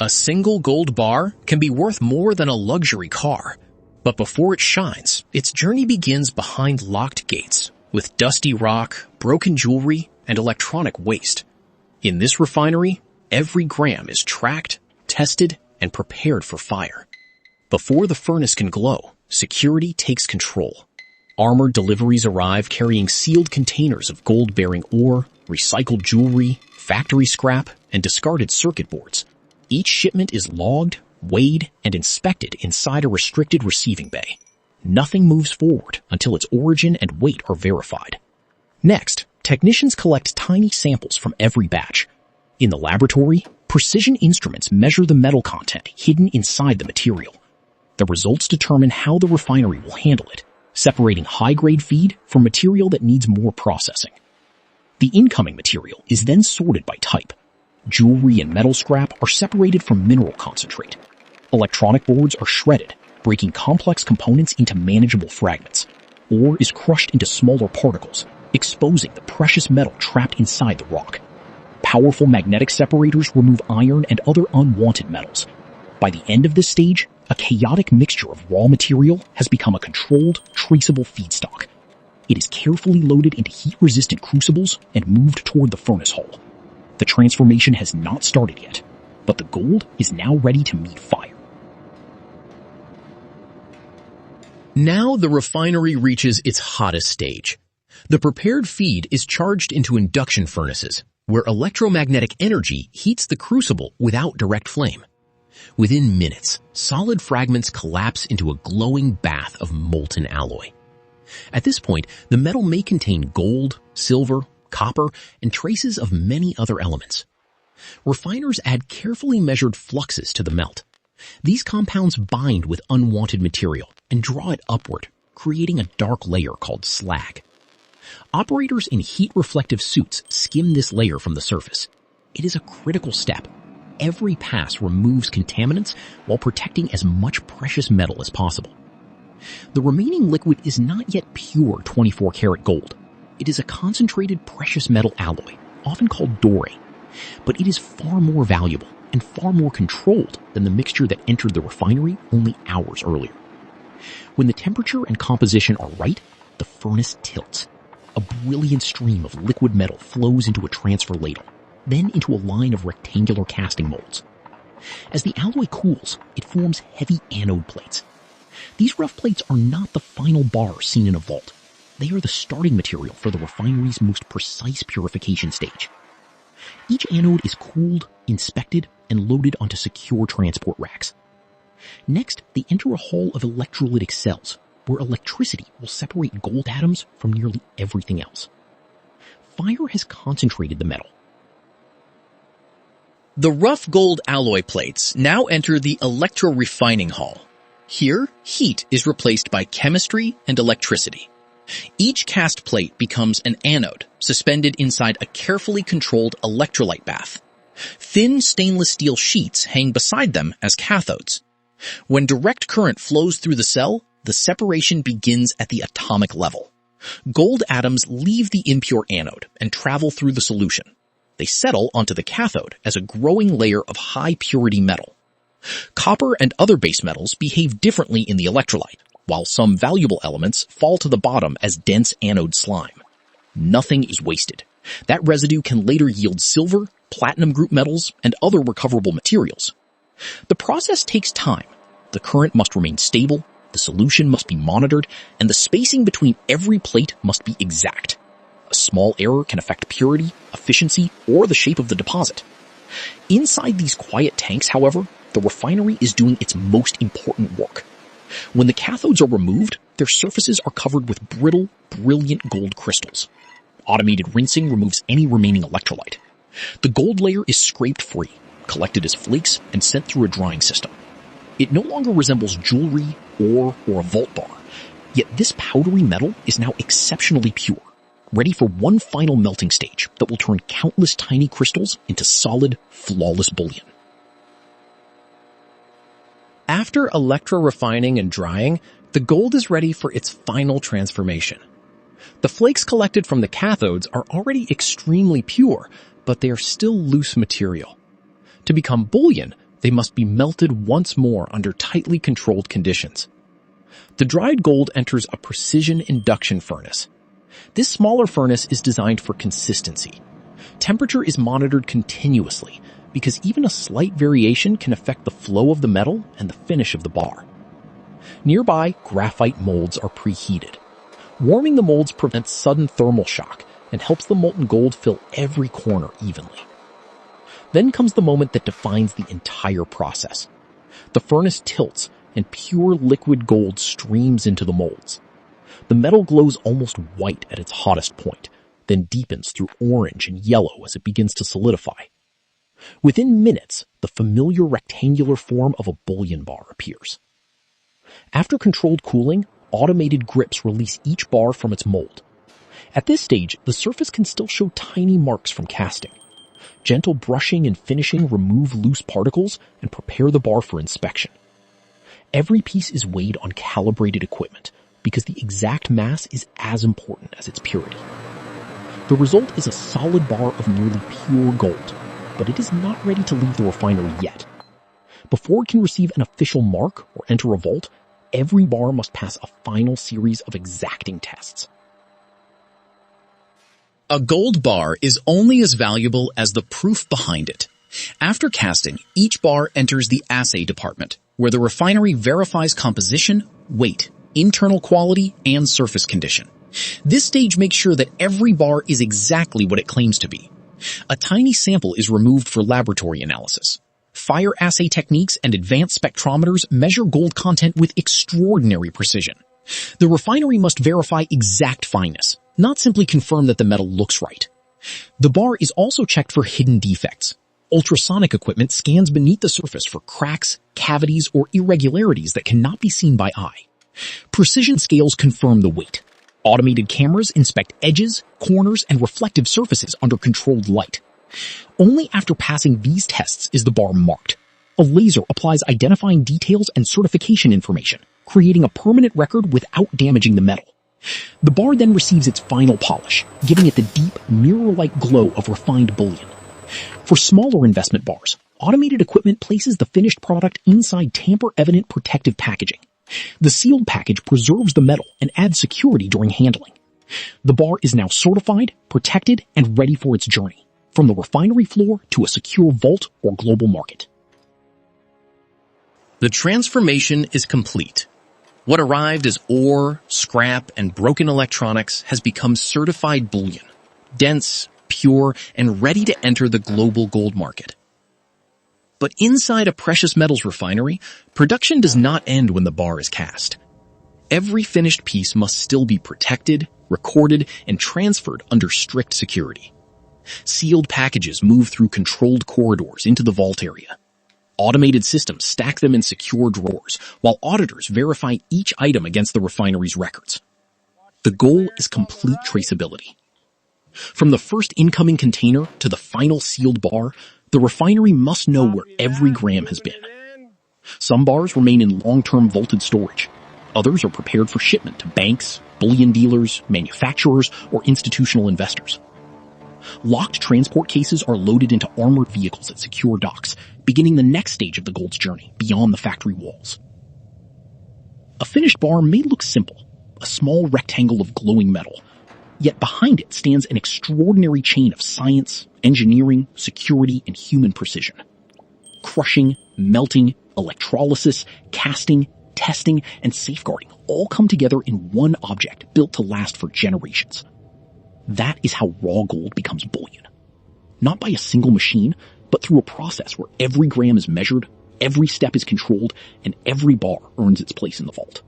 A single gold bar can be worth more than a luxury car, but before it shines, its journey begins behind locked gates, with dusty rock, broken jewelry, and electronic waste. In this refinery, every gram is tracked, tested, and prepared for fire. Before the furnace can glow, security takes control. Armored deliveries arrive carrying sealed containers of gold-bearing ore, recycled jewelry, factory scrap, and discarded circuit boards. Each shipment is logged, weighed, and inspected inside a restricted receiving bay. Nothing moves forward until its origin and weight are verified. Next, technicians collect tiny samples from every batch. In the laboratory, precision instruments measure the metal content hidden inside the material. The results determine how the refinery will handle it, separating high-grade feed from material that needs more processing. The incoming material is then sorted by type. Jewelry and metal scrap are separated from mineral concentrate. Electronic boards are shredded, breaking complex components into manageable fragments. Ore is crushed into smaller particles, exposing the precious metal trapped inside the rock. Powerful magnetic separators remove iron and other unwanted metals. By the end of this stage, a chaotic mixture of raw material has become a controlled, traceable feedstock. It is carefully loaded into heat-resistant crucibles and moved toward the furnace hall. The transformation has not started yet, but the gold is now ready to meet fire. Now the refinery reaches its hottest stage. The prepared feed is charged into induction furnaces, where electromagnetic energy heats the crucible without direct flame. Within minutes, solid fragments collapse into a glowing bath of molten alloy. At this point, the metal may contain gold, silver, copper, and traces of many other elements. Refiners add carefully measured fluxes to the melt. These compounds bind with unwanted material and draw it upward, creating a dark layer called slag. Operators in heat-reflective suits skim this layer from the surface. It is a critical step. Every pass removes contaminants while protecting as much precious metal as possible. The remaining liquid is not yet pure 24-karat gold. It is a concentrated precious metal alloy, often called doré, but it is far more valuable and far more controlled than the mixture that entered the refinery only hours earlier. When the temperature and composition are right, the furnace tilts. A brilliant stream of liquid metal flows into a transfer ladle, then into a line of rectangular casting molds. As the alloy cools, it forms heavy anode plates. These rough plates are not the final bar seen in a vault. They are the starting material for the refinery's most precise purification stage. Each anode is cooled, inspected, and loaded onto secure transport racks. Next, they enter a hall of electrolytic cells, where electricity will separate gold atoms from nearly everything else. Fire has concentrated the metal. The rough gold alloy plates now enter the electrorefining hall. Here, heat is replaced by chemistry and electricity. Each cast plate becomes an anode, suspended inside a carefully controlled electrolyte bath. Thin stainless steel sheets hang beside them as cathodes. When direct current flows through the cell, the separation begins at the atomic level. Gold atoms leave the impure anode and travel through the solution. They settle onto the cathode as a growing layer of high-purity metal. Copper and other base metals behave differently in the electrolyte, while some valuable elements fall to the bottom as dense anode slime. Nothing is wasted. That residue can later yield silver, platinum group metals, and other recoverable materials. The process takes time. The current must remain stable, the solution must be monitored, and the spacing between every plate must be exact. A small error can affect purity, efficiency, or the shape of the deposit. Inside these quiet tanks, however, the refinery is doing its most important work. When the cathodes are removed, their surfaces are covered with brittle, brilliant gold crystals. Automated rinsing removes any remaining electrolyte. The gold layer is scraped free, collected as flakes, and sent through a drying system. It no longer resembles jewelry, ore, or a vault bar, yet this powdery metal is now exceptionally pure, ready for one final melting stage that will turn countless tiny crystals into solid, flawless bullion. After electrorefining and drying, the gold is ready for its final transformation. The flakes collected from the cathodes are already extremely pure, but they are still loose material. To become bullion, They must be melted once more under tightly controlled conditions. The dried gold enters a precision induction furnace. This smaller furnace is designed for consistency. Temperature is monitored continuously because even a slight variation can affect the flow of the metal and the finish of the bar. Nearby, graphite molds are preheated. Warming the molds prevents sudden thermal shock and helps the molten gold fill every corner evenly. Then comes the moment that defines the entire process. The furnace tilts and pure liquid gold streams into the molds. The metal glows almost white at its hottest point, then deepens through orange and yellow as it begins to solidify. Within minutes, the familiar rectangular form of a bullion bar appears. After controlled cooling, automated grips release each bar from its mold. At this stage, the surface can still show tiny marks from casting. Gentle brushing and finishing remove loose particles and prepare the bar for inspection. Every piece is weighed on calibrated equipment because the exact mass is as important as its purity. The result is a solid bar of nearly pure gold, but it is not ready to leave the refinery yet. Before it can receive an official mark or enter a vault, every bar must pass a final series of exacting tests. A gold bar is only as valuable as the proof behind it. After casting, each bar enters the assay department, where the refinery verifies composition, weight, internal quality, and surface condition. This stage makes sure that every bar is exactly what it claims to be. A tiny sample is removed for laboratory analysis. Fire assay techniques and advanced spectrometers measure gold content with extraordinary precision. The refinery must verify exact fineness, not simply confirm that the metal looks right. The bar is also checked for hidden defects. Ultrasonic equipment scans beneath the surface for cracks, cavities, or irregularities that cannot be seen by eye. Precision scales confirm the weight. Automated cameras inspect edges, corners, and reflective surfaces under controlled light. Only after passing these tests is the bar marked. A laser applies identifying details and certification information, creating a permanent record without damaging the metal. The bar then receives its final polish, giving it the deep, mirror-like glow of refined bullion. For smaller investment bars, automated equipment places the finished product inside tamper-evident protective packaging. The sealed package preserves the metal and adds security during handling. The bar is now certified, protected, and ready for its journey, from the refinery floor to a secure vault or global market. The transformation is complete. What arrived as ore, scrap, and broken electronics has become certified bullion, dense, pure, and ready to enter the global gold market. But inside a precious metals refinery, production does not end when the bar is cast. Every finished piece must still be protected, recorded, and transferred under strict security. Sealed packages move through controlled corridors into the vault area. Automated systems stack them in secure drawers, while auditors verify each item against the refinery's records. The goal is complete traceability. From the first incoming container to the final sealed bar, the refinery must know where every gram has been. Some bars remain in long-term vaulted storage. Others are prepared for shipment to banks, bullion dealers, manufacturers, or institutional investors. Locked transport cases are loaded into armored vehicles at secure docks, beginning the next stage of the gold's journey beyond the factory walls. A finished bar may look simple, a small rectangle of glowing metal, yet behind it stands an extraordinary chain of science, engineering, security, and human precision. Crushing, melting, electrolysis, casting, testing, and safeguarding all come together in one object built to last for generations. That is how raw gold becomes bullion. Not by a single machine, but through a process where every gram is measured, every step is controlled, and every bar earns its place in the vault.